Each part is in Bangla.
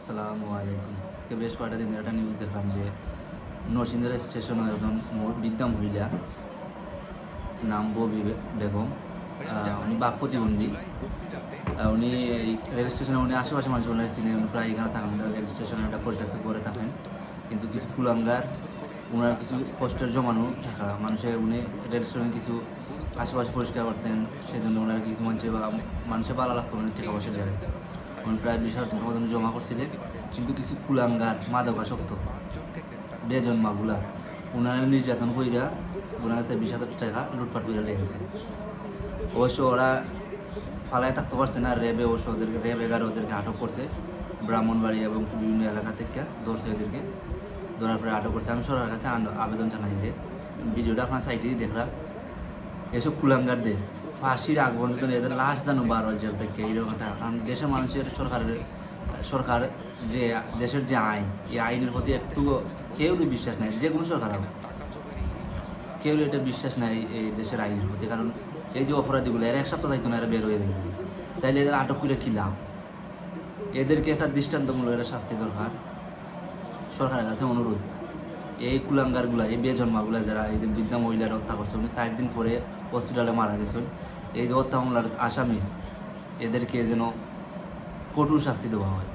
আসসালামু আলাইকুম। আজকে বেশ কয়েকটা দিন ধরে একটা নিউজ দেখলাম যে নরসিংদীর স্টেশনে একজন বৃদ্ধা মহিলা, নাম ববি বেগম, উনি বাক প্রতিবন্ধী। উনি এই রেল স্টেশনে উনি আশেপাশে মানুষ ওনার চিনে, উনি প্রায় এখানে থাকেন, রেল স্টেশনে একটা পরিত্যক্ত করে থাকেন। কিন্তু কিছু কুলাঙ্গার ওনার কিছু কষ্টের জমানো টাকা উনি রেল স্টেশনে কিছু আশেপাশে পরিষ্কার করতেন, সেই জন্য ওনার কিছু মানুষের ভালো লাগতো, ওনার টাকা পয়সা দেওয়া যেত। উনি প্রায় 20,000 টাকা মতন জমা করছিলেন, কিন্তু কিছু কুলাঙ্গার মাদকাসক্ত বেজন্মাগুলা ওনারা নির্যাতন কইরা ওনার কাছে 20,000 টাকা লুটপাট করে লেগেছে। অবশ্য ওরা ফালায় থাকতে পারছে না, র্যাবে অবশ্য ওদেরকে ওদেরকে আটক করছে। ব্রাহ্মণবাড়ি এবং বিভিন্ন এলাকা থেকে ধরছে, ওদেরকে ধরার পরে আটক করছে। আমি সরকারের কাছে আবেদন জানাই যে ভিডিওটা আপনার সাইটেই দেখলাম, এসব কুলাঙ্গারদের ফাঁসির আগ পর্যন্ত এদের লাশ যেন বার হয় জেল থেকে, এইরকম একটা। কারণ দেশের মানুষের সরকার যে দেশের যে আইন, এই আইনের প্রতি একটু কেউ বিশ্বাস নাই, যে কোনো সরকার হবে কেউ এটা বিশ্বাস নাই এই দেশের আইনের প্রতি। কারণ এই যে অপরাধীগুলো এরা এক সপ্তাহ থাকতো না, এরা বের হয়ে দেখবে, তাইলে এদের আটক করে কী লাভ? এদেরকে একটা দৃষ্টান্তমূলক এরা শাস্তি দরকার। সরকারের কাছে অনুরোধ, এই কুলাঙ্গারগুলা, এই বেজন্মাগুলা যারা এই যে বৃদ্ধা মহিলার হত্যা করছে, উনি 4 দিন পরে হসপিটালে মারা গেছেন, এই যে হত্যা মামলার আসামি, এদেরকে যেন কঠোর শাস্তি দেওয়া হয়।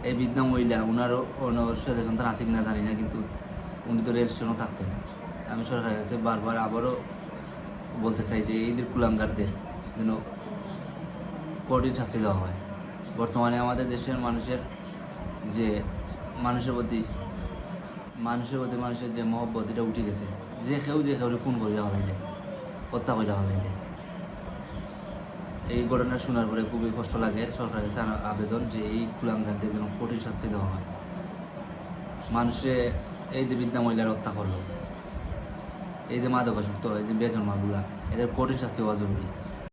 এই বৃদ্ধা মহিলা ওনারও ছেলে সন্তান আছে কিনা জানি না, কিন্তু উনি তো রেল স্টেশনও থাকতেন। আমি সরকারের কাছে বারবার আবারও বলতে চাই যে এইদের কুলাঙ্গারদের যেন কঠিন শাস্তি দেওয়া হয়। বর্তমানে আমাদের দেশের মানুষের যে মানুষের প্রতি মানুষের যে মহব্বত, এটা উঠে গেছে। যে কেউ খুন করে দেওয়া হয়ে যায়, হত্যা করে দেওয়া হয়ে যায়। এই ঘটনা শোনার পরে খুবই কষ্ট লাগে। সরকারের কাছে আবেদন যে এই কুলাঙ্গারদের যেন কঠিন শাস্তি দেওয়া হয়। মানুষে এই যে বৃদ্ধা মহিলার হত্যা করলো, এই যে মাদকাসক্ত, এই যে বেজন্মাগুলা, এদের কঠিন শাস্তি হওয়া জরুরি।